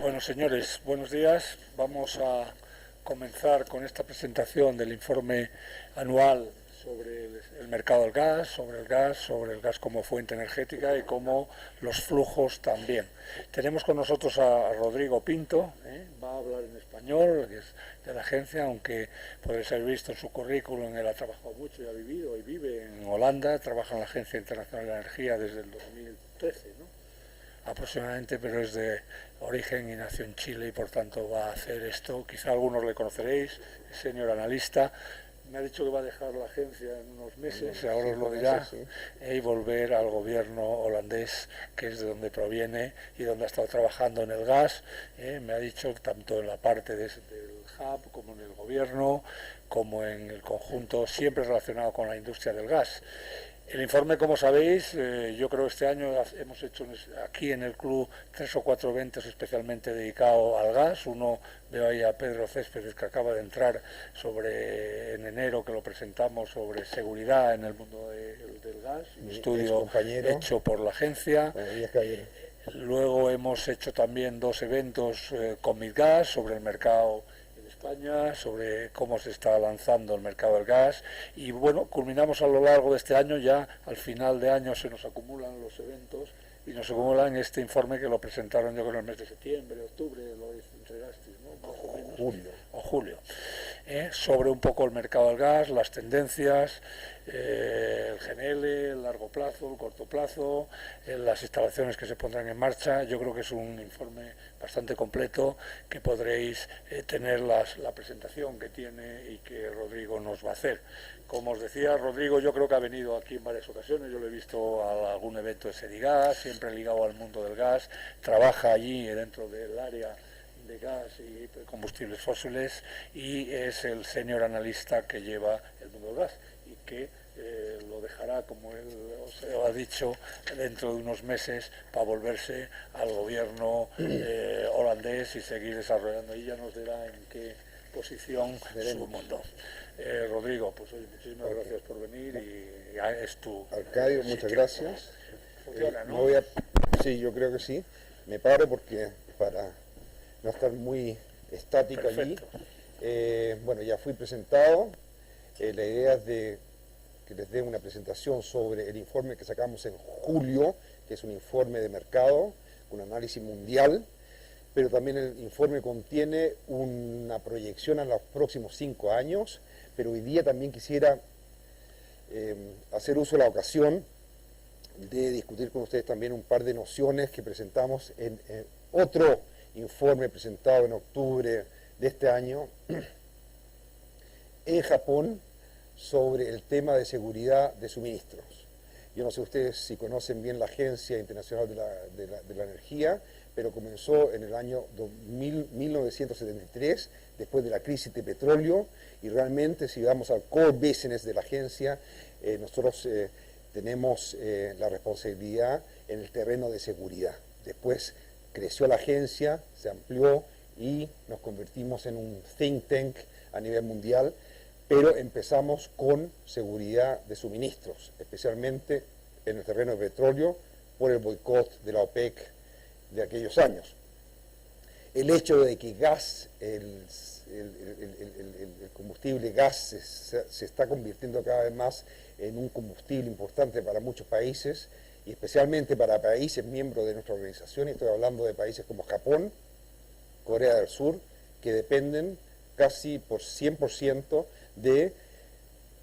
Bueno, señores, buenos días. Vamos a comenzar con esta presentación del informe anual sobre el mercado del gas, sobre el gas como fuente energética y como los flujos también. Tenemos con nosotros a Rodrigo Pinto, va a hablar en español, que es de la agencia, aunque puede ser visto en su currículum, él ha trabajado mucho y ha vivido y vive en Holanda, trabaja en la Agencia Internacional de Energía desde el 2013, ¿no? Aproximadamente, pero es de origen y nació en Chile y por tanto va a hacer esto. Quizá algunos le conoceréis, es señor analista. Me ha dicho que va a dejar la agencia en unos meses, ahora os lo dirá, y volver al gobierno holandés, que es de donde proviene y donde ha estado trabajando en el gas. Me ha dicho tanto en la parte del hub como en el gobierno, como en el conjunto, siempre relacionado con la industria del gas. El informe, como sabéis, yo creo que este año hemos hecho aquí en el club 3 o 4 eventos especialmente dedicados al gas. Uno, veo ahí a Pedro Céspedes, que acaba de entrar en enero, que lo presentamos sobre seguridad en el mundo del gas, un estudio hecho por la agencia. Luego hemos hecho también 2 eventos con Midgas sobre el mercado España, sobre cómo se está lanzando el mercado del gas, y bueno, culminamos a lo largo de este año. Ya al final de año se nos acumulan los eventos y nos acumulan este informe que lo presentaron yo creo en el mes de septiembre, octubre, lo entregasteis, ¿no? Más o menos, julio, sobre un poco el mercado del gas, las tendencias, el GNL, el largo plazo, el corto plazo, las instalaciones que se pondrán en marcha. Yo creo que es un informe bastante completo, que podréis tener la presentación que tiene y que Rodrigo nos va a hacer. Como os decía, Rodrigo yo creo que ha venido aquí en varias ocasiones, yo lo he visto a algún evento de Sedigas, siempre ligado al mundo del gas, trabaja allí dentro del área de gas y combustibles fósiles y es el senior analista que lleva el mundo del gas y que lo dejará, como él os ha dicho, dentro de unos meses para volverse al gobierno holandés y seguir desarrollando, y ya nos dirá en qué posición su mundo. Rodrigo, pues oye, muchísimas gracias por venir y ya es tu... Arcadio, muchas gracias. Funciona, ¿no? Sí, yo creo que sí. Me paro porque para no estar muy estático. Perfecto. Allí. Bueno, ya fui presentado. La idea es de que les dé una presentación sobre el informe que sacamos en julio, que es un informe de mercado, un análisis mundial, pero también el informe contiene una proyección a los próximos 5 años, pero hoy día también quisiera hacer uso de la ocasión de discutir con ustedes también un par de nociones que presentamos en otro informe presentado en octubre de este año en Japón, sobre el tema de seguridad de suministros. Yo no sé ustedes si conocen bien la Agencia Internacional de la Energía, pero comenzó en el año 1973, después de la crisis de petróleo, y realmente si vamos al core business de la agencia, nosotros tenemos la responsabilidad en el terreno de seguridad. Después creció la agencia, se amplió y nos convertimos en un think tank a nivel mundial, pero empezamos con seguridad de suministros, especialmente en el terreno de petróleo, por el boicot de la OPEC de aquellos años. El hecho de que el combustible gas se está convirtiendo cada vez más en un combustible importante para muchos países, y especialmente para países miembros de nuestra organización, y estoy hablando de países como Japón, Corea del Sur, que dependen casi por 100% de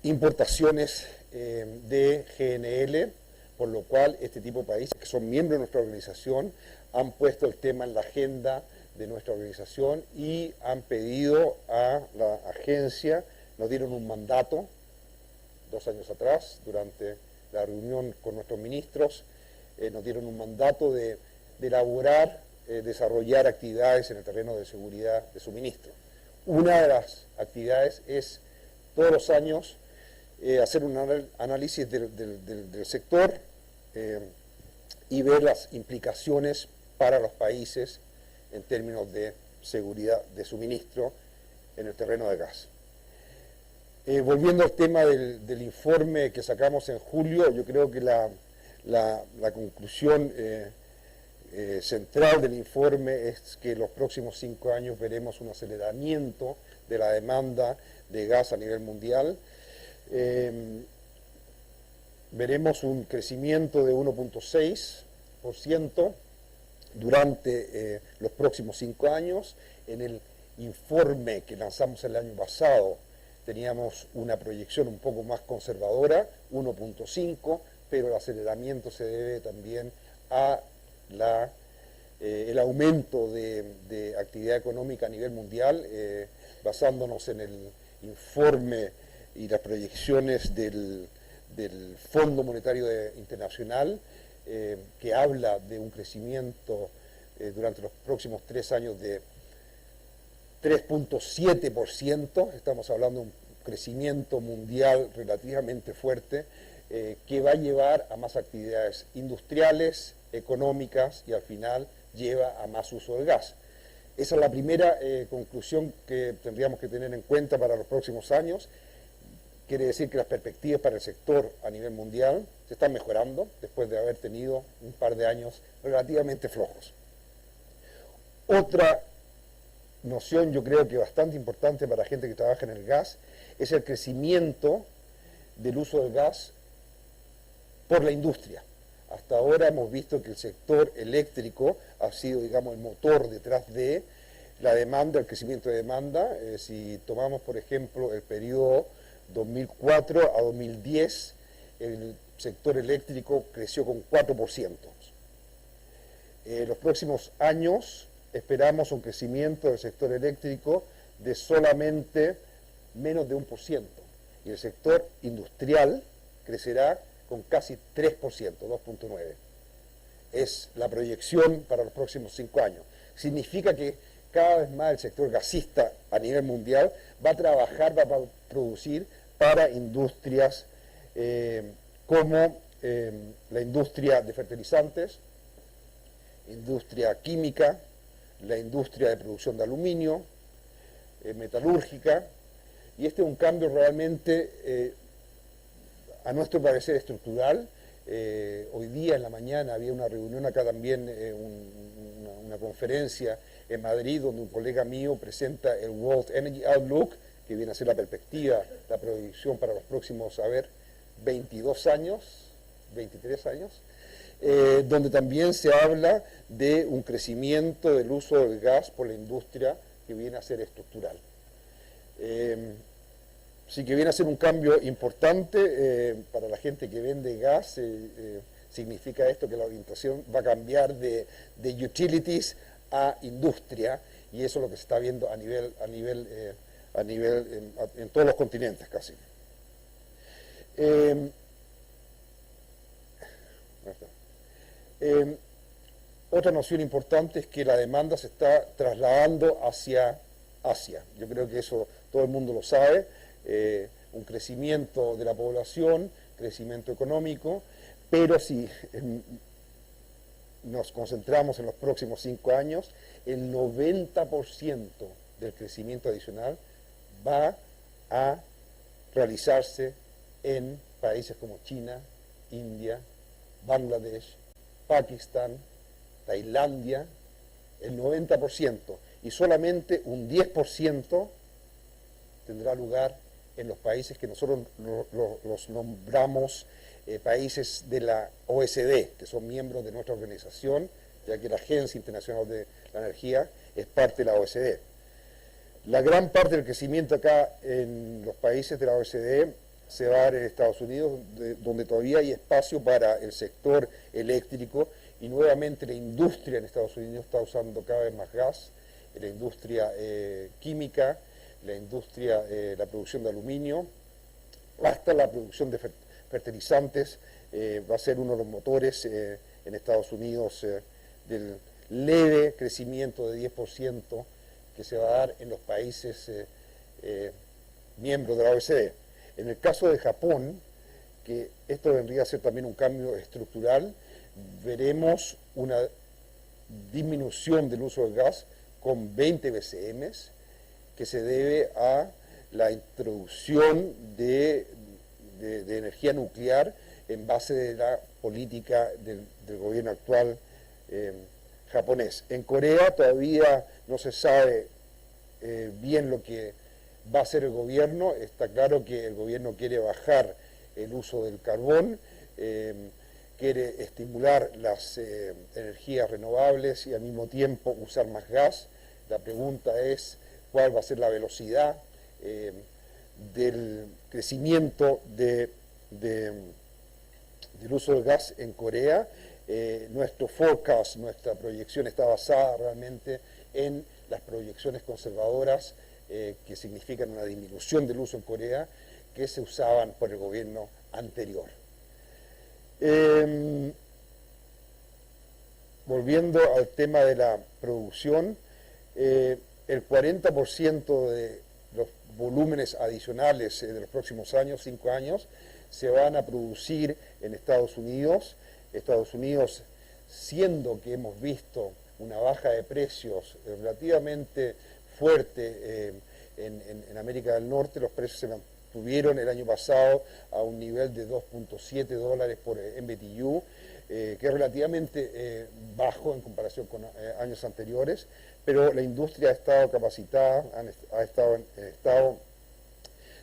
importaciones de GNL, por lo cual este tipo de países que son miembros de nuestra organización han puesto el tema en la agenda de nuestra organización y han pedido a la agencia, nos dieron un mandato 2 años atrás, durante la reunión con nuestros ministros, nos dieron un mandato de elaborar, desarrollar actividades en el terreno de seguridad de suministro. Una de las actividades es todos los años hacer un análisis del sector y ver las implicaciones para los países en términos de seguridad de suministro en el terreno de gas. Volviendo al tema del informe que sacamos en julio, yo creo que la conclusión central del informe es que en los próximos 5 años veremos un aceleramiento de la demanda de gas a nivel mundial. Veremos un crecimiento de 1.6% durante los próximos 5 años. En el informe que lanzamos el año pasado teníamos una proyección un poco más conservadora, 1.5%, pero el aceleramiento se debe también a el aumento de actividad económica a nivel mundial, basándonos en el informe y las proyecciones del Fondo Monetario Internacional, que habla de un crecimiento durante los próximos 3 años de 3.7%, estamos hablando de un crecimiento mundial relativamente fuerte, que va a llevar a más actividades industriales, económicas y al final lleva a más uso del gas. Esa es la primera conclusión que tendríamos que tener en cuenta para los próximos años. Quiere decir que las perspectivas para el sector a nivel mundial se están mejorando después de haber tenido un par de años relativamente flojos. Otra noción, yo creo que bastante importante para la gente que trabaja en el gas, es el crecimiento del uso del gas por la industria. Hasta ahora hemos visto que el sector eléctrico ha sido, digamos, el motor detrás de la demanda, el crecimiento de demanda. Si tomamos, por ejemplo, el periodo 2004 a 2010, el sector eléctrico creció con 4%. Los próximos años esperamos un crecimiento del sector eléctrico de solamente menos de 1%. Y el sector industrial crecerá con casi 3%, 2.9%. Es la proyección para los próximos 5 años. Significa que cada vez más el sector gasista a nivel mundial va a trabajar, va a producir para industrias como la industria de fertilizantes, industria química, la industria de producción de aluminio, metalúrgica, y este es un cambio realmente, a nuestro parecer, estructural. Hoy día en la mañana había una reunión acá también, una conferencia en Madrid, donde un colega mío presenta el World Energy Outlook, que viene a ser la perspectiva, la proyección para los próximos, 22 años, 23 años, donde también se habla de un crecimiento del uso del gas por la industria que viene a ser estructural. Sí que viene a ser un cambio importante para la gente que vende gas. Significa esto que la orientación va a cambiar de utilities a industria, y eso es lo que se está viendo en todos los continentes casi. Otra noción importante es que la demanda se está trasladando hacia Asia. Yo creo que eso todo el mundo lo sabe. Un crecimiento de la población, crecimiento económico, pero si nos concentramos en los próximos 5 años, el 90% del crecimiento adicional va a realizarse en países como China, India, Bangladesh, Pakistán, Tailandia, el 90%, y solamente un 10% tendrá lugar en los países que nosotros los nombramos países de la OECD, que son miembros de nuestra organización, ya que la Agencia Internacional de la Energía es parte de la OECD. La gran parte del crecimiento acá en los países de la OECD se va a dar en Estados Unidos, donde todavía hay espacio para el sector eléctrico, y nuevamente la industria en Estados Unidos está usando cada vez más gas, la industria química, la industria, la producción de aluminio, hasta la producción de fertilizantes, va a ser uno de los motores en Estados Unidos del leve crecimiento de 10% que se va a dar en los países miembros de la OECD. En el caso de Japón, que esto vendría a ser también un cambio estructural, veremos una disminución del uso del gas con 20 BCM, que se debe a la introducción de energía nuclear en base de la política del gobierno actual japonés. En Corea todavía no se sabe bien lo que va a hacer el gobierno. Está claro que el gobierno quiere bajar el uso del carbón, quiere estimular las energías renovables y al mismo tiempo usar más gas. La pregunta es cuál va a ser la velocidad del crecimiento del uso del gas en Corea. Nuestro forecast, nuestra proyección está basada realmente en las proyecciones conservadoras que significan una disminución del uso en Corea que se usaban por el gobierno anterior. Volviendo al tema de la producción, el 40% de los volúmenes adicionales de los próximos años, 5 años, se van a producir en Estados Unidos. Estados Unidos, siendo que hemos visto una baja de precios relativamente fuerte en América del Norte, los precios se mantuvieron el año pasado a un nivel de $2.7 por MBTU, que es relativamente bajo en comparación con años anteriores, pero la industria ha estado capacitada, ha estado en estado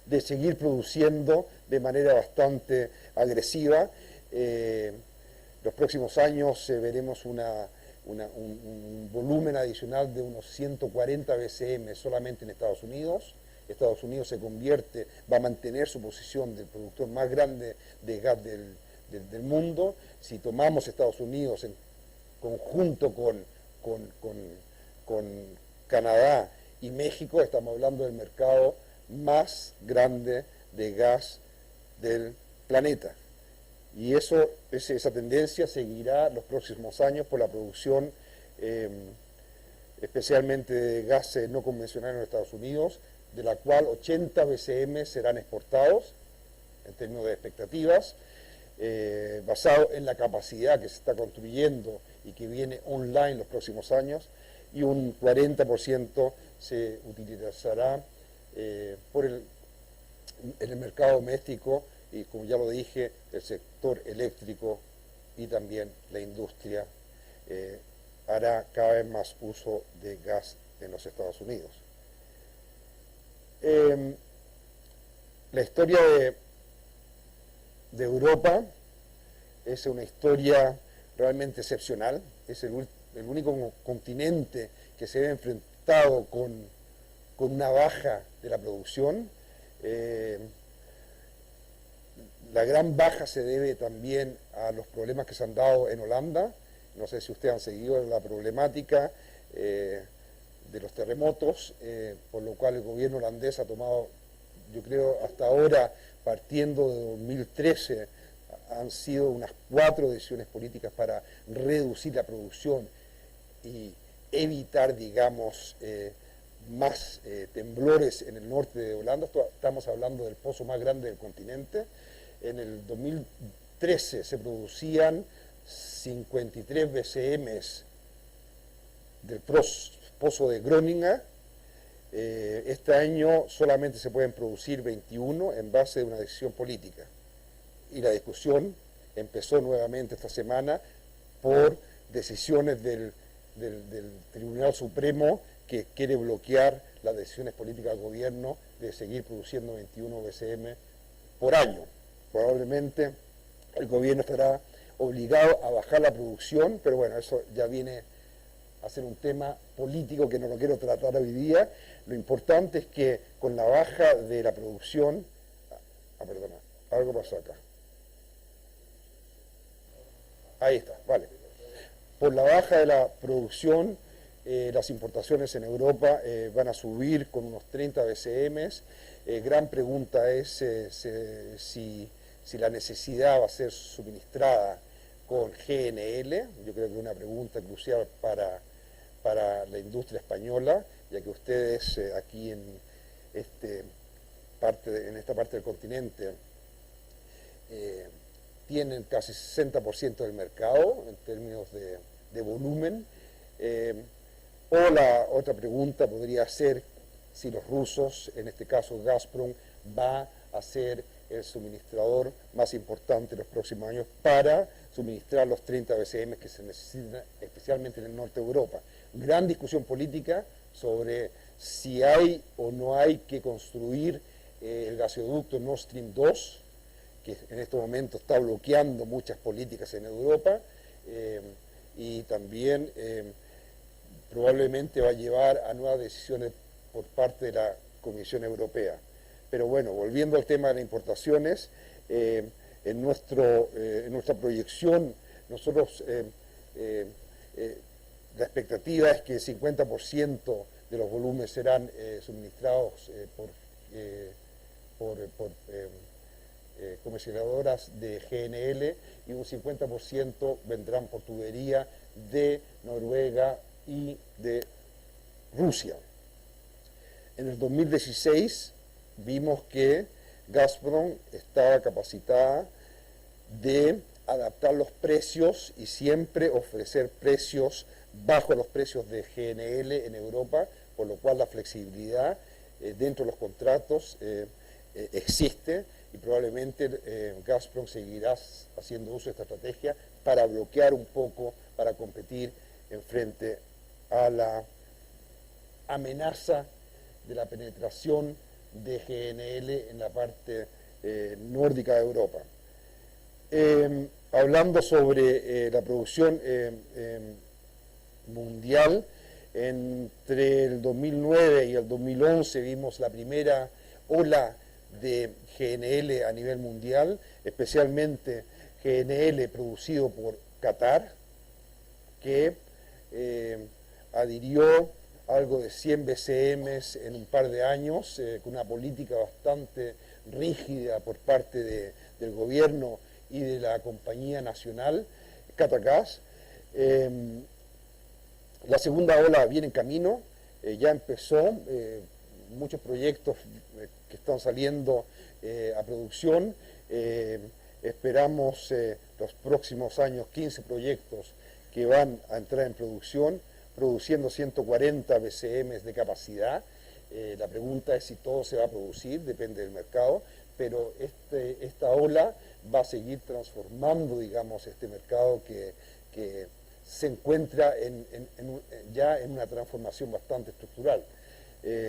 de seguir produciendo de manera bastante agresiva. Los próximos años veremos un volumen adicional de unos 140 BCM solamente en Estados Unidos. Estados Unidos va a mantener su posición del productor más grande de gas del mundo. Si tomamos Estados Unidos en conjunto con Canadá y México, estamos hablando del mercado más grande de gas del planeta. Y esa tendencia seguirá los próximos años por la producción, especialmente de gas no convencional en Estados Unidos, de la cual 80 BCM serán exportados en términos de expectativas, basado en la capacidad que se está construyendo y que viene online los próximos años, y un 40% se utilizará en el mercado doméstico y, como ya lo dije, el sector eléctrico y también la industria hará cada vez más uso de gas en los Estados Unidos. La historia de Europa es una historia realmente excepcional. Es el único continente que se ve enfrentado con una baja de la producción. La gran baja se debe también a los problemas que se han dado en Holanda. No sé si ustedes han seguido la problemática de los terremotos, por lo cual el gobierno holandés ha tomado, yo creo, hasta ahora, partiendo de 2013, han sido unas 4 decisiones políticas para reducir la producción y evitar, digamos, más temblores en el norte de Holanda. Estamos hablando del pozo más grande del continente. En el 2013 se producían 53 BCMs del pozo de Groningen. Este año solamente se pueden producir 21 en base de una decisión política. Y la discusión empezó nuevamente esta semana por decisiones del Tribunal Supremo, que quiere bloquear las decisiones políticas del gobierno de seguir produciendo 21 BCM por año. Probablemente el gobierno estará obligado a bajar la producción, pero bueno, eso ya viene a ser un tema político que no lo quiero tratar hoy día. Lo importante es que con la baja de la producción... perdona, algo pasó acá. Ahí está, vale. Por la baja de la producción, las importaciones en Europa van a subir con unos 30 BCMs. Gran pregunta es si la necesidad va a ser suministrada con GNL. Yo creo que es una pregunta crucial para la industria española, ya que ustedes aquí en esta parte del continente tienen casi 60% del mercado en términos de volumen. O la otra pregunta podría ser si los rusos, en este caso Gazprom, va a hacer el suministrador más importante en los próximos años para suministrar los 30 BCM que se necesitan, especialmente en el norte de Europa. Gran discusión política sobre si hay o no hay que construir el gasoducto Nord Stream 2, que en este momento está bloqueando muchas políticas en Europa, y también probablemente va a llevar a nuevas decisiones por parte de la Comisión Europea. Pero bueno, volviendo al tema de las importaciones, en nuestra proyección, nosotros la expectativa es que el 50% de los volúmenes serán suministrados por comercializadoras de GNL y un 50% vendrán por tubería de Noruega y de Rusia. En el 2016 vimos que Gazprom estaba capacitada de adaptar los precios y siempre ofrecer precios bajo los precios de GNL en Europa, por lo cual la flexibilidad dentro de los contratos existe y probablemente Gazprom seguirá haciendo uso de esta estrategia para bloquear un poco, para competir en frente a la amenaza de la penetración de GNL en la parte nórdica de Europa. Hablando sobre la producción mundial, entre el 2009 y el 2011 vimos la primera ola de GNL a nivel mundial, especialmente GNL producido por Qatar, que adhirió algo de 100 BCM en un par de años, con una política bastante rígida por parte del gobierno y de la compañía nacional, Qatargas. La segunda ola viene en camino, ya empezó, muchos proyectos que están saliendo a producción. Esperamos los próximos años 15 proyectos que van a entrar en producción, produciendo 140 BCM de capacidad. La pregunta es si todo se va a producir, depende del mercado, pero esta ola va a seguir transformando, digamos, este mercado que se encuentra ya en una transformación bastante estructural.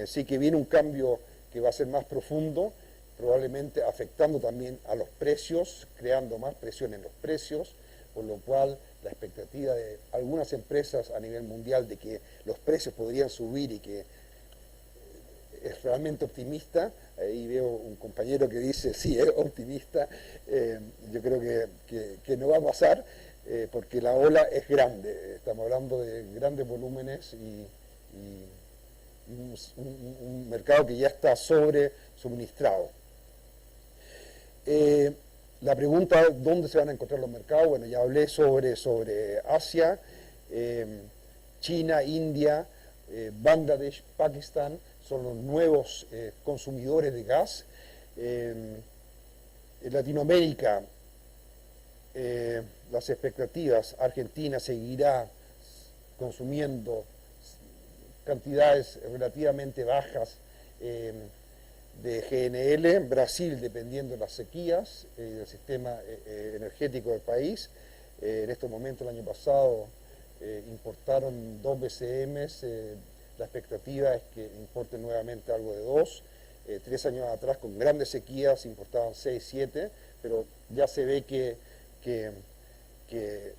Sí que viene un cambio que va a ser más profundo, probablemente afectando también a los precios, creando más presión en los precios, por lo cual la expectativa de algunas empresas a nivel mundial de que los precios podrían subir y que es realmente optimista. Ahí veo un compañero que dice, sí, es optimista. Yo creo que no va a pasar porque la ola es grande. Estamos hablando de grandes volúmenes y un mercado que ya está sobre suministrado. La pregunta, ¿dónde se van a encontrar los mercados? Bueno, ya hablé sobre Asia, China, India, Bangladesh, Pakistán, son los nuevos consumidores de gas. En Latinoamérica, las expectativas, Argentina seguirá consumiendo cantidades relativamente bajas de GNL, Brasil dependiendo de las sequías del sistema energético del país. En estos momentos, el año pasado, importaron 2 BCM, la expectativa es que importen nuevamente algo de 2. 3 años atrás, con grandes sequías, importaban 6, 7, pero ya se ve que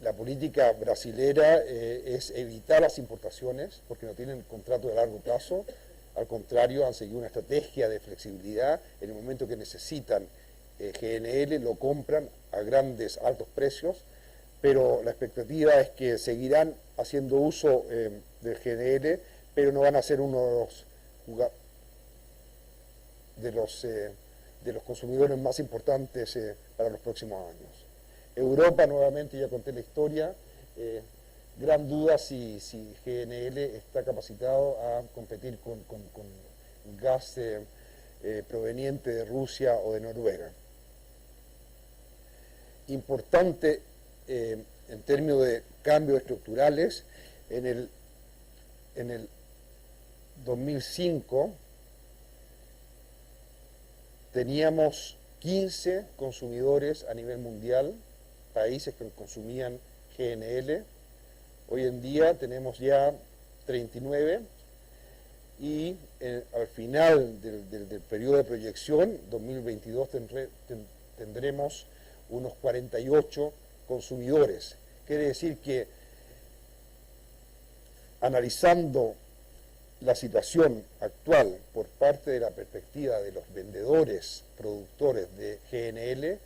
la política brasilera es evitar las importaciones porque no tienen contrato de largo plazo. Al contrario, han seguido una estrategia de flexibilidad. En el momento que necesitan GNL, lo compran a altos precios, pero la expectativa es que seguirán haciendo uso del GNL, pero no van a ser uno de los consumidores más importantes para los próximos años. Europa, nuevamente, ya conté la historia. Gran duda si GNL está capacitado a competir con gas proveniente de Rusia o de Noruega. Importante en términos de cambios estructurales, en el 2005 teníamos 15 consumidores a nivel mundial, países que consumían GNL. Hoy en día tenemos ya 39 y al final del periodo de proyección, 2022, tendremos unos 48 consumidores. Quiere decir que, analizando la situación actual por parte de la perspectiva de los vendedores, productores de GNL,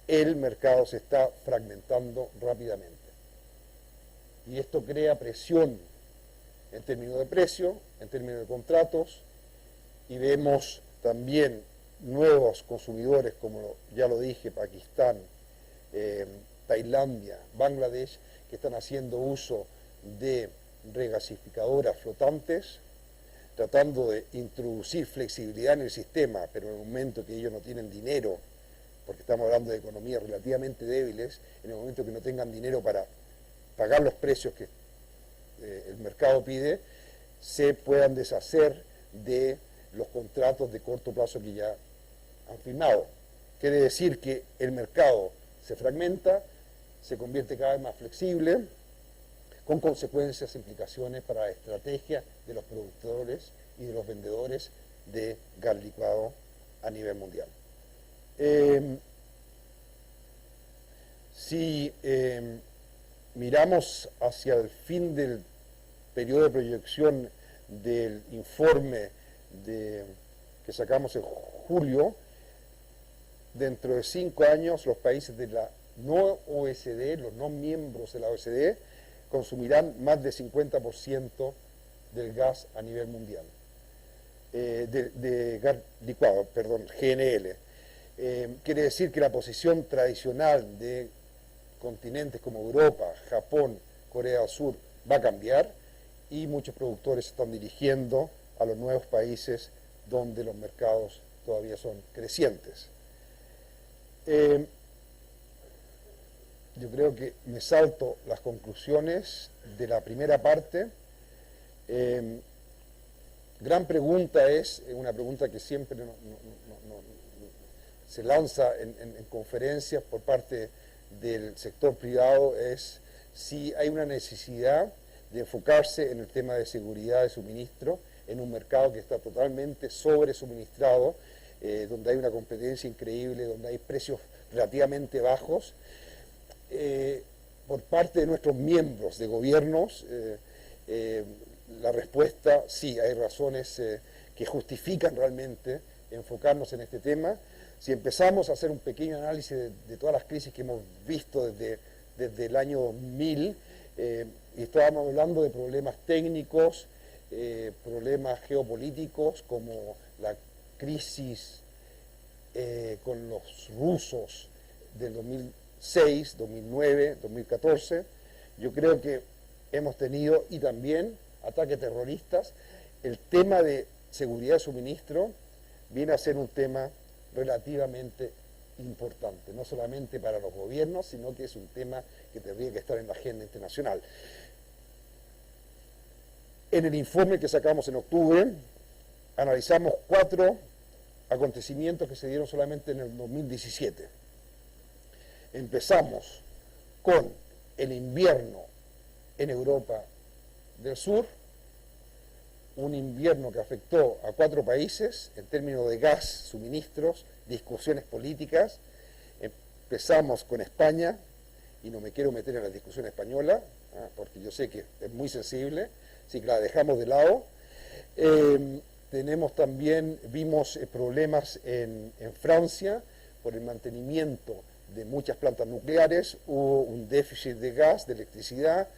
el mercado se está fragmentando rápidamente. Y esto crea presión en términos de precio, en términos de contratos, y vemos también nuevos consumidores, como ya lo dije, Pakistán, Tailandia, Bangladesh, que están haciendo uso de regasificadoras flotantes, tratando de introducir flexibilidad en el sistema, pero en el momento que ellos no tienen dinero, porque estamos hablando de economías relativamente débiles, en el momento que no tengan dinero para pagar los precios que el mercado pide, se puedan deshacer de los contratos de corto plazo que ya han firmado. Quiere decir que el mercado se fragmenta, se convierte cada vez más flexible, con consecuencias, implicaciones para la estrategia de los productores y de los vendedores de gas licuado a nivel mundial. Si miramos hacia el fin del periodo de proyección del informe que sacamos en julio, dentro de 5 años los países de la no OECD, los no miembros de la OECD, consumirán más del 50% del gas a nivel mundial, de gas licuado, perdón, GNL. Quiere decir que la posición tradicional de continentes como Europa, Japón, Corea del Sur va a cambiar y muchos productores se están dirigiendo a los nuevos países donde los mercados todavía son crecientes. Yo creo que me salto las conclusiones de la primera parte. Gran pregunta es, una pregunta que siempre se lanza en conferencias por parte del sector privado, es si hay una necesidad de enfocarse en el tema de seguridad de suministro en un mercado que está totalmente sobresuministrado, donde hay una competencia increíble, donde hay precios relativamente bajos. Por parte de nuestros miembros de gobiernos, la respuesta, sí, hay razones que justifican realmente enfocarnos en este tema. Si empezamos a hacer un pequeño análisis de todas las crisis que hemos visto desde el año 2000, y estábamos hablando de problemas técnicos, problemas geopolíticos, como la crisis con los rusos del 2006, 2009, 2014, yo creo que hemos tenido, y también ataques terroristas, el tema de seguridad de suministro viene a ser un tema relativamente importante, no solamente para los gobiernos, sino que es un tema que tendría que estar en la agenda internacional. En el informe que sacamos en octubre, analizamos 4 acontecimientos que se dieron solamente en el 2017. Empezamos con el invierno en Europa del Sur, un invierno que afectó a 4 países en términos de gas, suministros, discusiones políticas. Empezamos con España, y no me quiero meter en la discusión española, porque yo sé que es muy sensible, así que la dejamos de lado. Tenemos también, vimos problemas en Francia por el mantenimiento de muchas plantas nucleares, hubo un déficit de gas, de electricidad,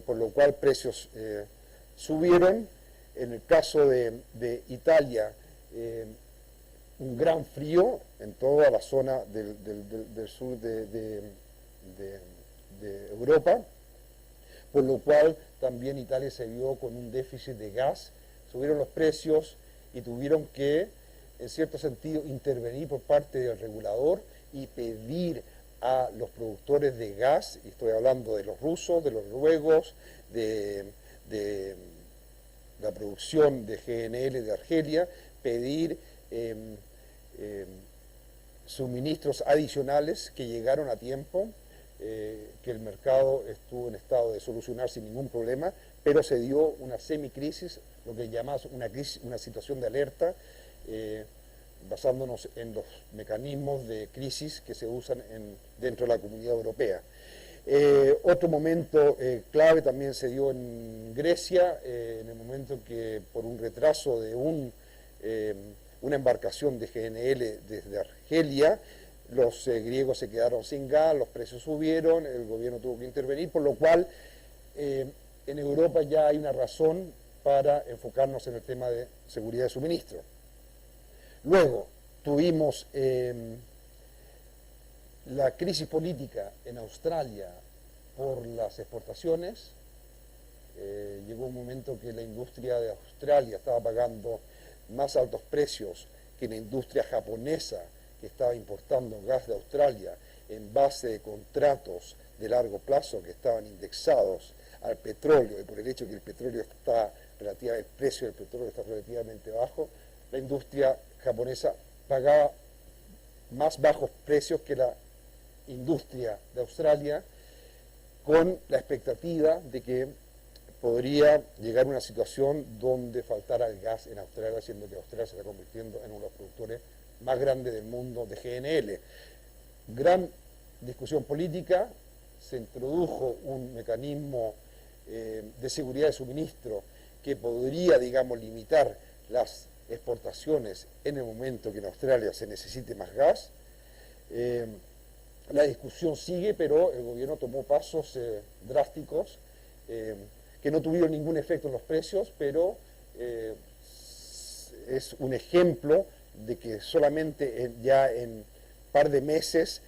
por lo cual precios subieron. En el caso de Italia, un gran frío en toda la zona del sur de Europa, por lo cual también Italia se vio con un déficit de gas, subieron los precios y tuvieron que, en cierto sentido, intervenir por parte del regulador y pedir a los productores de gas, y estoy hablando de los rusos, de los noruegos, de la producción de GNL de Argelia, pedir suministros adicionales que llegaron a tiempo, que el mercado estuvo en estado de solucionar sin ningún problema, pero se dio una semicrisis, lo que llamamos una situación de alerta, basándonos en los mecanismos de crisis que se usan dentro de la Comunidad Europea. Otro momento clave también se dio en Grecia, en el momento que por un retraso de una embarcación de GNL desde Argelia, los griegos se quedaron sin gas, los precios subieron, el gobierno tuvo que intervenir, por lo cual en Europa ya hay una razón para enfocarnos en el tema de seguridad de suministro. Luego tuvimos la crisis política en Australia por las exportaciones. Llegó un momento que la industria de Australia estaba pagando más altos precios que la industria japonesa, que estaba importando gas de Australia en base de contratos de largo plazo que estaban indexados al petróleo, y por el hecho que el precio del petróleo está relativamente bajo, la industria japonesa pagaba más bajos precios que la industria de Australia, con la expectativa de que podría llegar a una situación donde faltara el gas en Australia, siendo que Australia se está convirtiendo en uno de los productores más grandes del mundo de GNL. Gran discusión política, se introdujo un mecanismo de seguridad de suministro que podría, digamos, limitar las exportaciones en el momento que en Australia se necesite más gas. La discusión sigue, pero el gobierno tomó pasos drásticos que no tuvieron ningún efecto en los precios, pero es un ejemplo de que solamente ya en un par de meses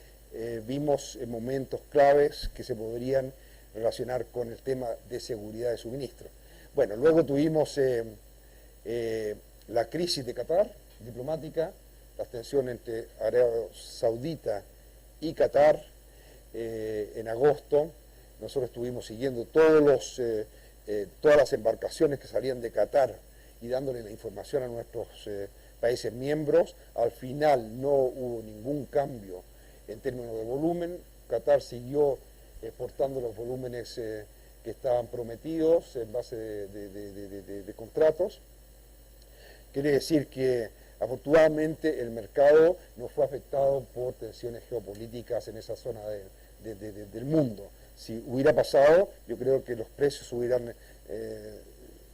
vimos momentos claves que se podrían relacionar con el tema de seguridad de suministro. Bueno, luego tuvimos la crisis de Qatar, diplomática, la tensión entre Arabia Saudita y Qatar en agosto. Nosotros estuvimos siguiendo todas las embarcaciones que salían de Qatar y dándole la información a nuestros países miembros. Al final no hubo ningún cambio en términos de volumen. Qatar siguió exportando los volúmenes que estaban prometidos en base de contratos. Quiere decir que afortunadamente el mercado no fue afectado por tensiones geopolíticas en esa zona del mundo. Si hubiera pasado, yo creo que los precios hubieran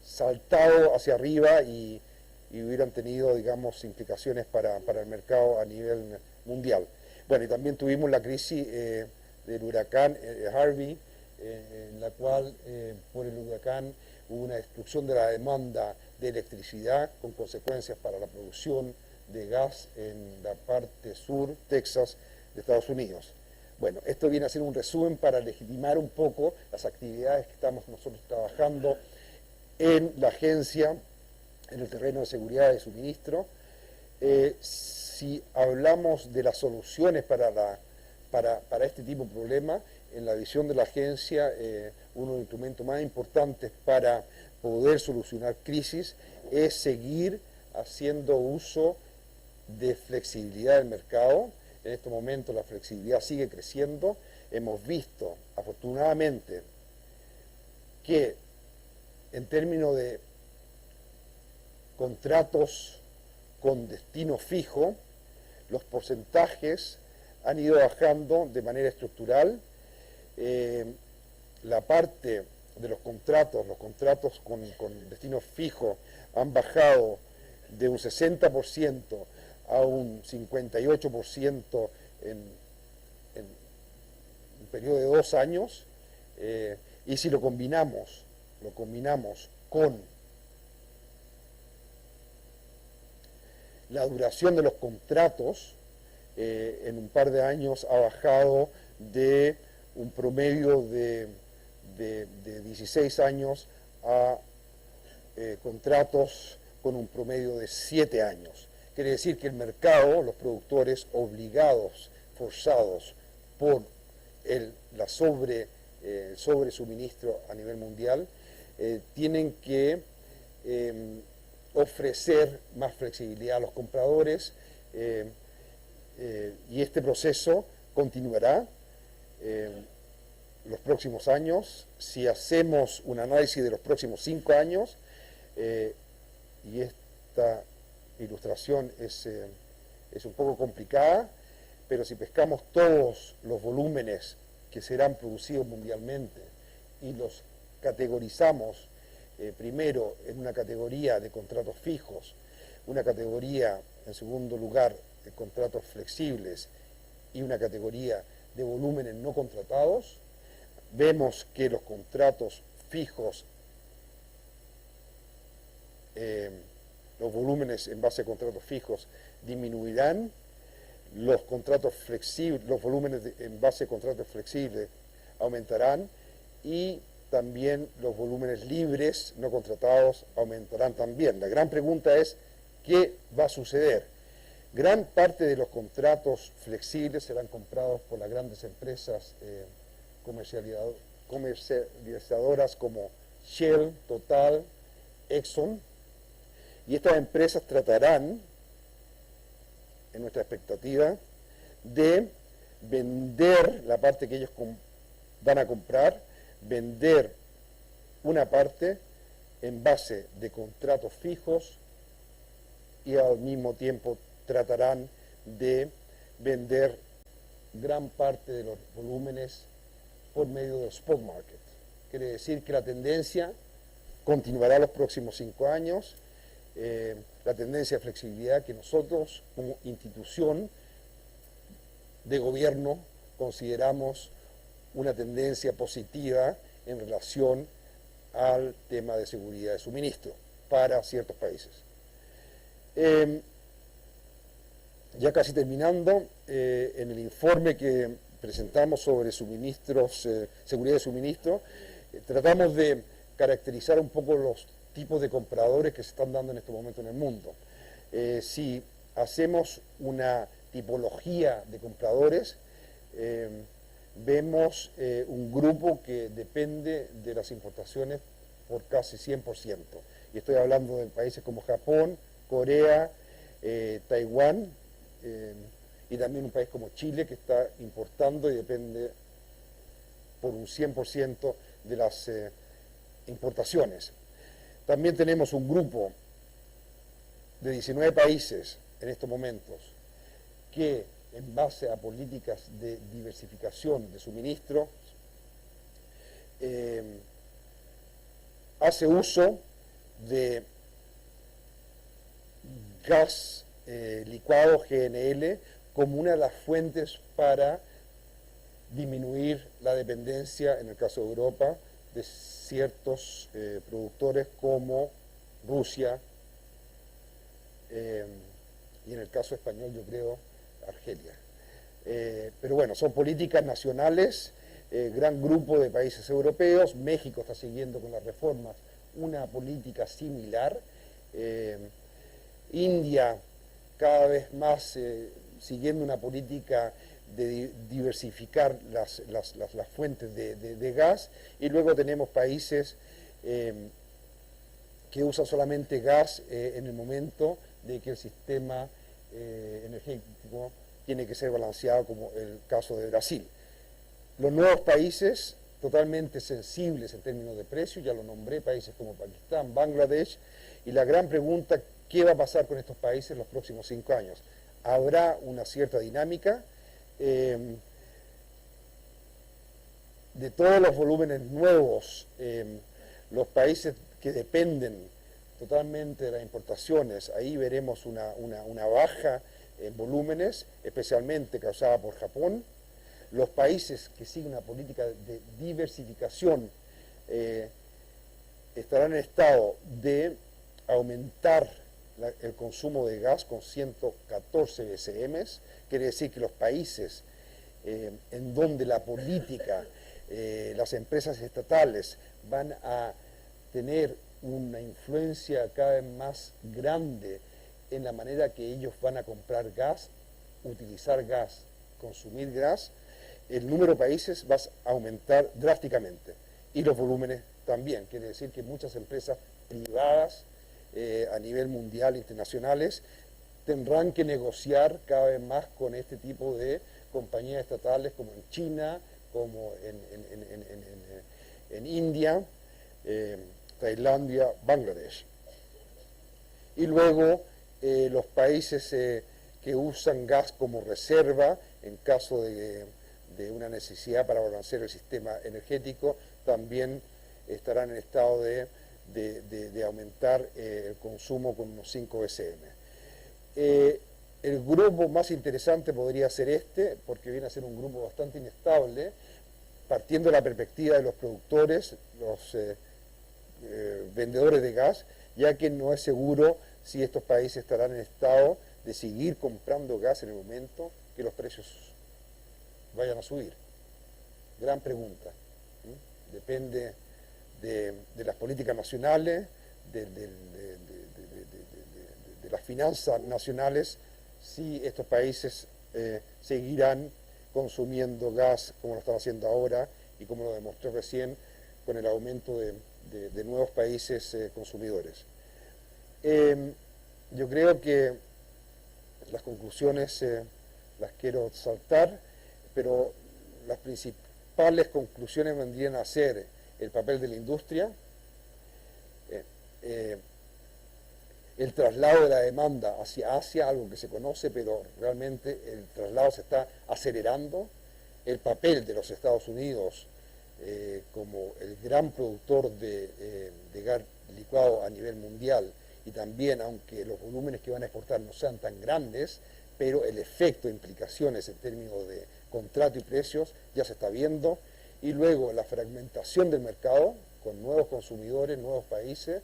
saltado hacia arriba y hubieran tenido, digamos, implicaciones para el mercado a nivel mundial. Bueno, y también tuvimos la crisis del huracán Harvey, en la cual por el huracán hubo una destrucción de la demanda de electricidad con consecuencias para la producción de gas en la parte sur, Texas, de Estados Unidos. Bueno, esto viene a ser un resumen para legitimar un poco las actividades que estamos nosotros trabajando en la agencia, en el terreno de seguridad de suministro. Si hablamos de las soluciones para este tipo de problemas, en la visión de la agencia, uno de los instrumentos más importantes para poder solucionar crisis es seguir haciendo uso de flexibilidad del mercado. En este momento la flexibilidad sigue creciendo. Hemos visto, afortunadamente, que en términos de contratos con destino fijo, los porcentajes han ido bajando de manera estructural. La parte de los contratos con destino fijo han bajado de un 60% a un 58% en un periodo de 2 años, y si lo combinamos con la duración de los contratos, en un par de años ha bajado de un promedio de 16 años a contratos con un promedio de 7 años. Quiere decir que el mercado, los productores obligados, forzados por el sobresuministro a nivel mundial, tienen que ofrecer más flexibilidad a los compradores. y este proceso continuará los próximos años. Si hacemos un análisis de los próximos 5 años, y esta ilustración es un poco complicada, pero si pescamos todos los volúmenes que serán producidos mundialmente y los categorizamos primero en una categoría de contratos fijos, una categoría en segundo lugar de contratos flexibles y una categoría de volúmenes no contratados, vemos que los contratos fijos, los volúmenes en base a contratos fijos disminuirán, los contratos flexibles, los volúmenes en base a contratos flexibles aumentarán y también los volúmenes libres no contratados aumentarán también. La gran pregunta es, ¿qué va a suceder? Gran parte de los contratos flexibles serán comprados por las grandes empresas comercializadoras como Shell, Total, Exxon, y estas empresas tratarán, en nuestra expectativa, de vender la parte que ellos van a comprar, vender una parte en base de contratos fijos y al mismo tiempo tratarán de vender gran parte de los volúmenes por medio del spot market. Quiere decir que la tendencia continuará los próximos 5 años, la tendencia de flexibilidad que nosotros como institución de gobierno consideramos una tendencia positiva en relación al tema de seguridad de suministro para ciertos países. Ya casi terminando, en el informe que presentamos sobre suministros, seguridad de suministro, tratamos de caracterizar un poco los tipos de compradores que se están dando en este momento en el mundo. Si hacemos una tipología de compradores, vemos un grupo que depende de las importaciones por casi 100%. Y estoy hablando de países como Japón, Corea, Taiwán, y también un país como Chile que está importando y depende por un 100% de las importaciones. También tenemos un grupo de 19 países en estos momentos que en base a políticas de diversificación de suministro hace uso de gas licuado GNL como una de las fuentes para disminuir la dependencia, en el caso de Europa, de ciertos productores como Rusia y en el caso español yo creo Argelia. Pero bueno, son políticas nacionales, gran grupo de países europeos, México está siguiendo con las reformas una política similar, India cada vez más siguiendo una política de diversificar las fuentes de gas, y luego tenemos países que usan solamente gas en el momento de que el sistema energético tiene que ser balanceado, como el caso de Brasil. Los nuevos países totalmente sensibles en términos de precios, ya lo nombré, países como Pakistán, Bangladesh, y la gran pregunta, ¿qué va a pasar con estos países en los próximos 5 años? ¿Habrá una cierta dinámica? De todos los volúmenes nuevos, los países que dependen totalmente de las importaciones, ahí veremos una baja en volúmenes, especialmente causada por Japón. Los países que siguen una política de diversificación estarán en estado de aumentar el consumo de gas con 114 BCM, quiere decir que los países en donde la política, las empresas estatales van a tener una influencia cada vez más grande en la manera que ellos van a comprar gas, utilizar gas, consumir gas, el número de países va a aumentar drásticamente y los volúmenes también. Quiere decir que muchas empresas privadas a nivel mundial, internacionales, tendrán que negociar cada vez más con este tipo de compañías estatales como en China, como en India, Tailandia, Bangladesh. Y luego los países que usan gas como reserva en caso de una necesidad para balancear el sistema energético también estarán en estado de aumentar el consumo con unos 5 BCM. El grupo más interesante podría ser este, porque viene a ser un grupo bastante inestable, partiendo de la perspectiva de los productores, los vendedores de gas, ya que no es seguro si estos países estarán en estado de seguir comprando gas en el momento que los precios vayan a subir. Gran pregunta. Depende de las políticas nacionales, de las finanzas nacionales, si estos países seguirán consumiendo gas como lo están haciendo ahora y como lo demostré recién con el aumento de nuevos países consumidores. Yo creo que las conclusiones las quiero saltar, pero las principales conclusiones vendrían a ser el papel de la industria, el traslado de la demanda hacia Asia, algo que se conoce, pero realmente el traslado se está acelerando, el papel de los Estados Unidos como el gran productor de gas licuado a nivel mundial, y también, aunque los volúmenes que van a exportar no sean tan grandes, pero el efecto, implicaciones en términos de contrato y precios ya se está viendo, y luego la fragmentación del mercado con nuevos consumidores, nuevos países,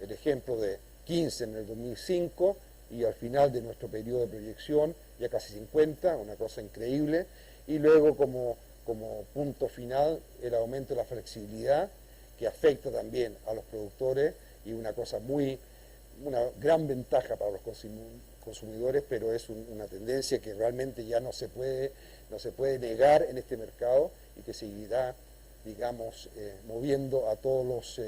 el ejemplo de 15 en el 2005 y al final de nuestro periodo de proyección ya casi 50, una cosa increíble, y luego como punto final el aumento de la flexibilidad que afecta también a los productores y una gran ventaja para los consumidores, pero es una tendencia que realmente ya no se puede negar en este mercado y que seguirá, digamos, moviendo a todos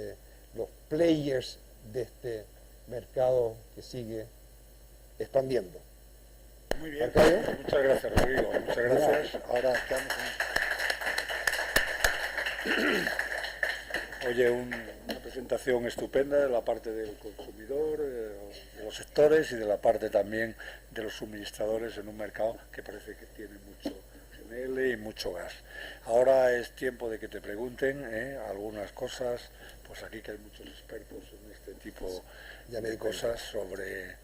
los players de este mercado que sigue expandiendo. Muy bien, muchas gracias, Rodrigo, muchas gracias. Ahora estamos Oye, una presentación estupenda de la parte del consumidor, de los sectores y de la parte también de los suministradores en un mercado que parece que tiene mucho GNL y mucho gas. Ahora es tiempo de que te pregunten algunas cosas, pues aquí que hay muchos expertos en este tipo de cosas sobre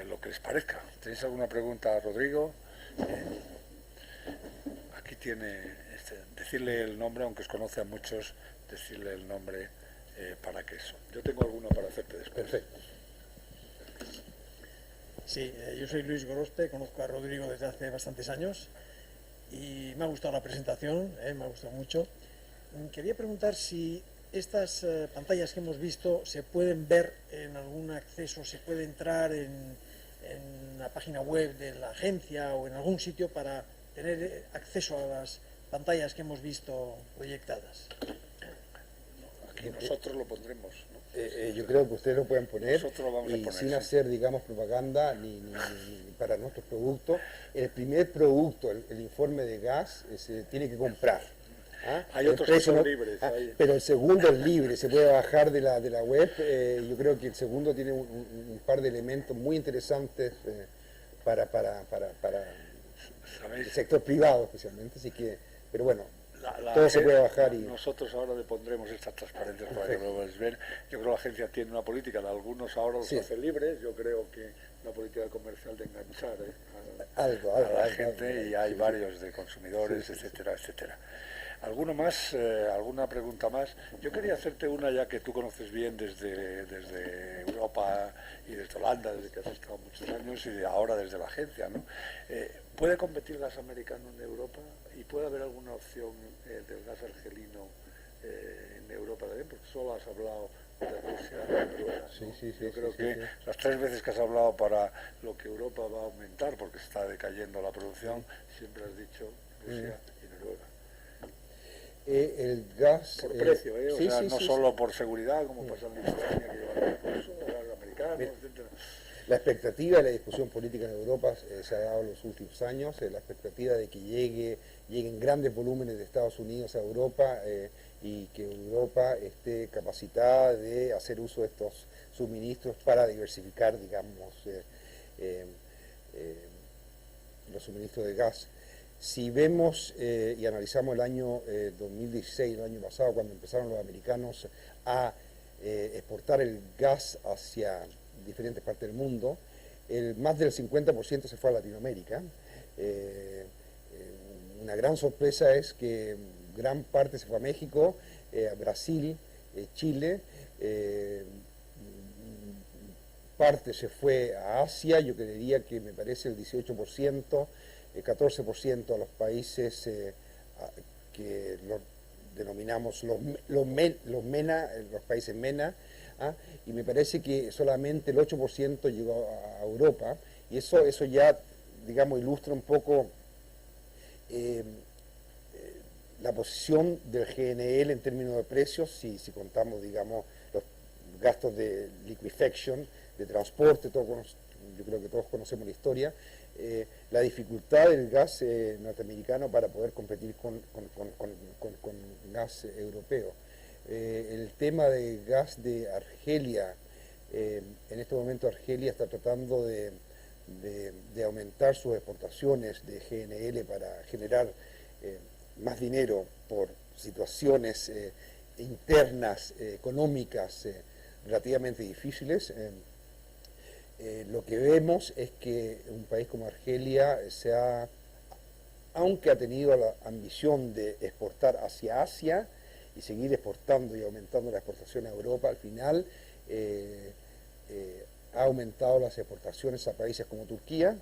lo que les parezca. ¿Tenéis alguna pregunta, Rodrigo? Aquí tiene, decirle el nombre, aunque os conoce a muchos, decirle el nombre para que eso. Yo tengo alguna para hacerte después. Perfecto. Sí, yo soy Luis Gorospe, conozco a Rodrigo desde hace bastantes años y me ha gustado la presentación, me ha gustado mucho. Quería preguntar si estas pantallas que hemos visto se pueden ver en algún acceso, se puede entrar en la página web de la agencia o en algún sitio para tener acceso a las pantallas que hemos visto proyectadas. Aquí nosotros lo pondremos, ¿no? Yo creo que ustedes lo pueden poner, nosotros lo vamos a poner, sin hacer, digamos, propaganda ni para nuestros productos. El primer producto, el informe de gas, se tiene que comprar. Hay otros que son libres. Pero el segundo es libre, se puede bajar de la web. Yo creo que el segundo tiene un par de elementos muy interesantes para el sector privado especialmente, así que, pero bueno, todo se puede bajar. Nosotros ahora le pondremos estas transparencias para que lo podáis ver. Yo creo que la agencia tiene una política, de algunos ahora los hace libres, yo creo que una política comercial de enganchar a la gente, y hay varios de consumidores, etcétera, etcétera. ¿Alguno más? ¿Alguna pregunta más? Yo quería hacerte una, ya que tú conoces bien desde Europa y desde Holanda, desde que has estado muchos años, y ahora desde la agencia, ¿no? ¿Puede competir el gas americano en Europa? ¿Y puede haber alguna opción del gas argelino en Europa también? Porque solo has hablado de Rusia, yo creo que las 3 veces que has hablado para lo que Europa va a aumentar, porque está decayendo la producción, siempre has dicho Rusia y Noruega. El gas... Por precio, o sea, no solo por seguridad, como pasa en Ucrania, que llevan recursos, gas americano, etc. La expectativa de la discusión política en Europa se ha dado en los últimos años, la expectativa de que lleguen grandes volúmenes de Estados Unidos a Europa y que Europa esté capacitada de hacer uso de estos suministros para diversificar, digamos, los suministros de gas. Si vemos y analizamos el año 2016, el año pasado, cuando empezaron los americanos a exportar el gas hacia diferentes partes del mundo, más del 50% se fue a Latinoamérica. Una gran sorpresa es que gran parte se fue a México, a Brasil, Chile, parte se fue a Asia, yo creería que me parece el 18%, 14% a los países que los denominamos los países MENA, y me parece que solamente el 8% llegó a Europa, y eso ya, digamos, ilustra un poco la posición del GNL en términos de precios, si contamos, digamos, los gastos de liquefaction, de transporte, yo creo que todos conocemos la historia, la dificultad del gas norteamericano para poder competir con gas europeo. El tema de gas de Argelia, en este momento Argelia está tratando de aumentar sus exportaciones de GNL para generar más dinero por situaciones internas, económicas relativamente difíciles. Lo que vemos es que un país como Argelia aunque ha tenido la ambición de exportar hacia Asia y seguir exportando y aumentando la exportación a Europa, al final ha aumentado las exportaciones a países como Turquía,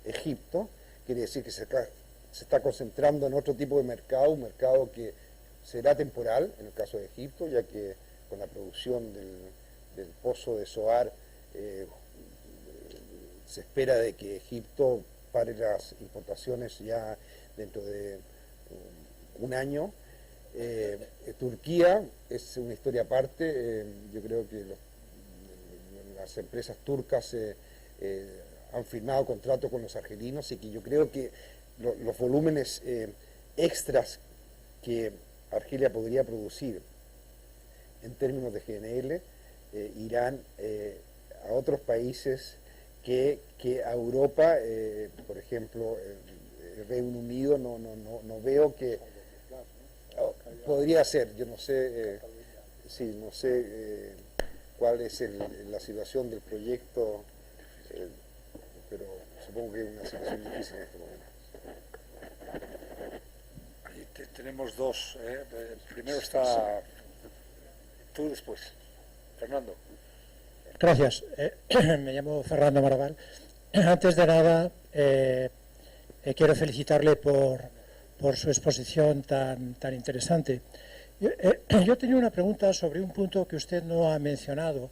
Egipto, quiere decir que se está concentrando en otro tipo de mercado, un mercado que será temporal, en el caso de Egipto, ya que con la producción del pozo de Zohar se espera de que Egipto pare las importaciones ya dentro de un año. Turquía es una historia aparte, yo creo que las empresas turcas han firmado contratos con los argelinos y que yo creo que los volúmenes extras que Argelia podría producir en términos de GNL irán a otros países que a Europa, por ejemplo, el Reino Unido, no veo que podría ser, yo no sé, no sé cuál es la situación del proyecto, pero supongo que es una situación difícil en este momento. Tenemos dos, primero está tú, después Fernando. Gracias. Me llamo Fernando Marabal. Antes de nada, quiero felicitarle por su exposición tan interesante. Yo tenía una pregunta sobre un punto que usted no ha mencionado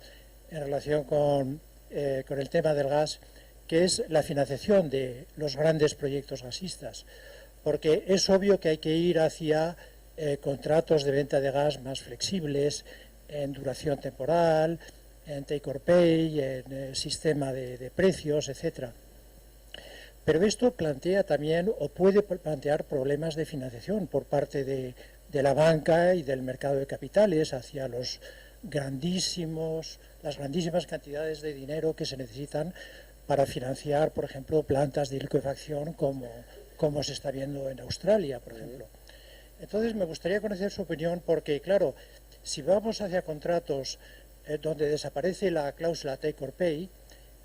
en relación con el tema del gas, que es la financiación de los grandes proyectos gasistas, porque es obvio que hay que ir hacia contratos de venta de gas más flexibles, en duración temporal, en take or pay, en sistema de precios, etcétera. Pero esto plantea también, o puede plantear, problemas de financiación por parte de la banca y del mercado de capitales hacia las grandísimas cantidades de dinero que se necesitan para financiar, por ejemplo, plantas de liquefacción como se está viendo en Australia, por ejemplo. Entonces, me gustaría conocer su opinión porque, claro, si vamos hacia contratos donde desaparece la cláusula take or pay,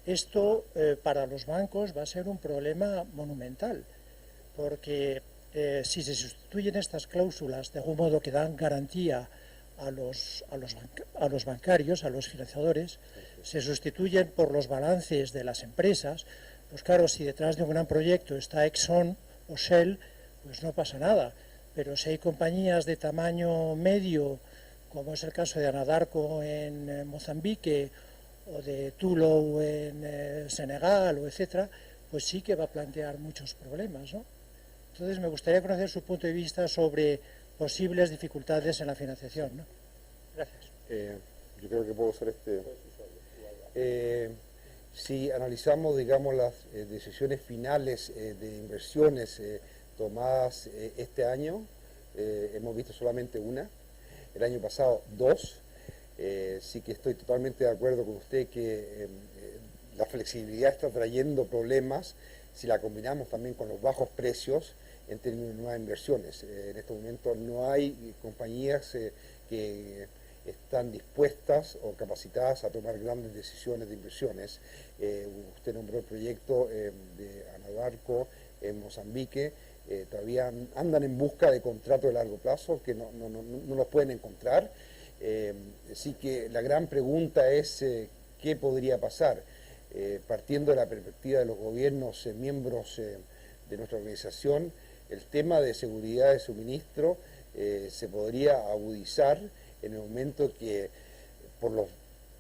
esto para los bancos va a ser un problema monumental, porque si se sustituyen estas cláusulas de algún modo que dan garantía a los bancarios, a los financiadores, se sustituyen por los balances de las empresas, pues claro, si detrás de un gran proyecto está Exxon o Shell, pues no pasa nada, pero si hay compañías de tamaño medio, como es el caso de Anadarko en Mozambique o de Tullow en Senegal, o etcétera, pues sí que va a plantear muchos problemas, ¿no? Entonces me gustaría conocer su punto de vista sobre posibles dificultades en la financiación, ¿no? Gracias. Yo creo que puedo hacer Si analizamos, digamos, las decisiones finales de inversiones tomadas este año, hemos visto solamente una, el año pasado dos. Sí que estoy totalmente de acuerdo con usted que la flexibilidad está trayendo problemas si la combinamos también con los bajos precios en términos de nuevas inversiones. En este momento no hay compañías que están dispuestas o capacitadas a tomar grandes decisiones de inversiones. Usted nombró el proyecto de Anadarko en Mozambique. Todavía andan en busca de contratos de largo plazo que no los pueden encontrar. Así que la gran pregunta es ¿qué podría pasar? Partiendo de la perspectiva de los gobiernos miembros de nuestra organización, el tema de seguridad de suministro se podría agudizar en el momento que por los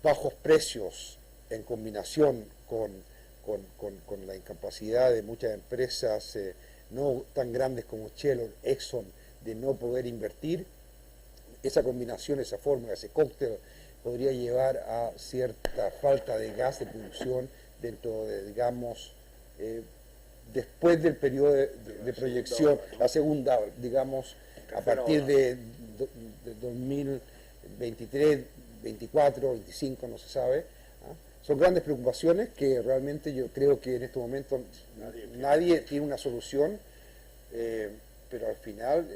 bajos precios en combinación con la incapacidad de muchas empresas no tan grandes como Shell o Exxon de no poder invertir, esa combinación, esa fórmula, ese cóctel podría llevar a cierta falta de gas de producción dentro de, digamos, después del periodo de proyección, la segunda, digamos, a partir de 2023, 24, 25, no se sabe. Son grandes preocupaciones que realmente yo creo que en este momento nadie tiene una solución, pero al final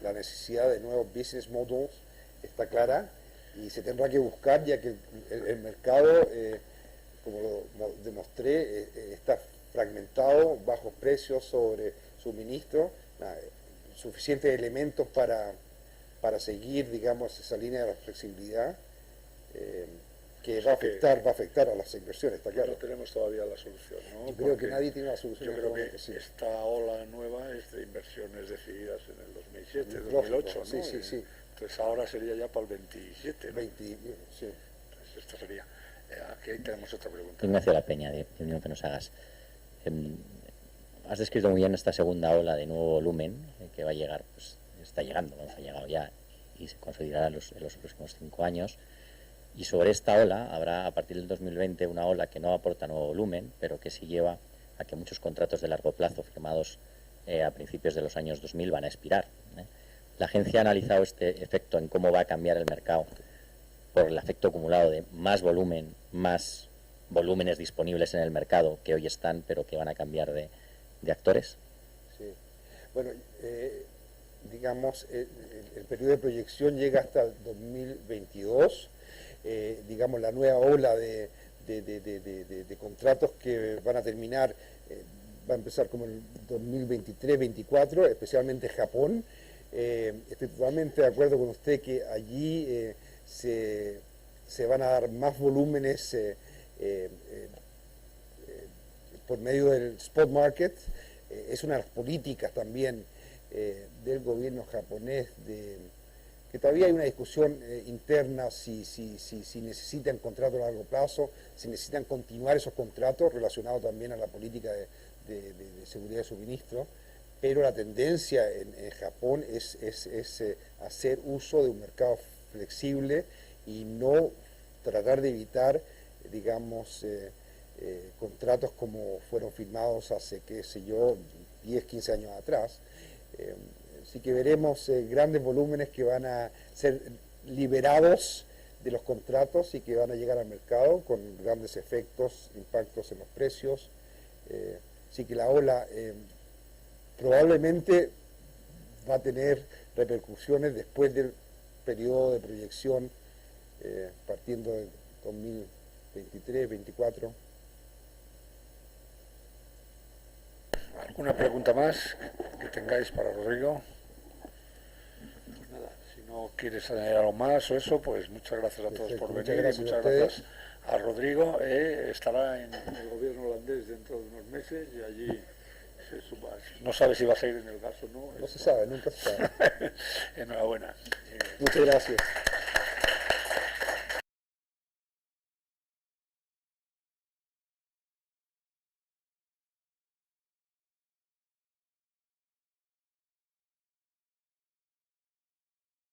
la necesidad de nuevos business models está clara y se tendrá que buscar, ya que el mercado, como lo demostré, está fragmentado, bajos precios sobre suministro, suficientes elementos para seguir, digamos, esa línea de la flexibilidad que va a afectar a las inversiones, está claro. No tenemos todavía la solución, ¿no? Yo creo que nadie tiene la solución. Yo creo que sí. Esta ola nueva es de inversiones decididas en el 2007, 2008, ¿no? Sí. Entonces ahora sería ya para el 27, ¿no? 20, sí. Entonces esta sería... Aquí tenemos otra pregunta. Ignacio La Peña, de Opinión que nos hagas. Has descrito muy bien esta segunda ola de nuevo volumen que va a llegar, pues está llegando, ha llegado ya y se consolidará en los próximos 5 años. Y sobre esta ola habrá a partir del 2020 una ola que no aporta nuevo volumen, pero que sí lleva a que muchos contratos de largo plazo firmados a principios de los años 2000 van a expirar. La agencia ha analizado este efecto en cómo va a cambiar el mercado por el efecto acumulado de más volumen, más volúmenes disponibles en el mercado que hoy están, pero que van a cambiar de actores. Sí. Bueno, digamos, el periodo de proyección llega hasta el 2022. Digamos, la nueva ola de contratos que van a terminar, va a empezar como el 2023-24, especialmente Japón. Estoy totalmente de acuerdo con usted que allí se van a dar más volúmenes por medio del spot market. Es una de las políticas también del gobierno japonés que todavía hay una discusión interna si necesitan contratos a largo plazo, si necesitan continuar esos contratos relacionados también a la política de seguridad de suministro, pero la tendencia en Japón es hacer uso de un mercado flexible y no tratar de evitar, digamos, contratos como fueron firmados hace, qué sé yo, 10, 15 años atrás. Así que veremos grandes volúmenes que van a ser liberados de los contratos y que van a llegar al mercado con grandes efectos, impactos en los precios. Así que la ola probablemente va a tener repercusiones después del periodo de proyección partiendo de 2023, 2024. ¿Alguna pregunta más que tengáis para Rodrigo? Pues nada, si no quieres añadir algo más o eso, pues muchas gracias a todos por venir y muchas gracias a Rodrigo. Estará en el gobierno holandés dentro de unos meses y allí no sabe si va a seguir en el gas o no. No se sabe, nunca se sabe. Enhorabuena. Muchas gracias.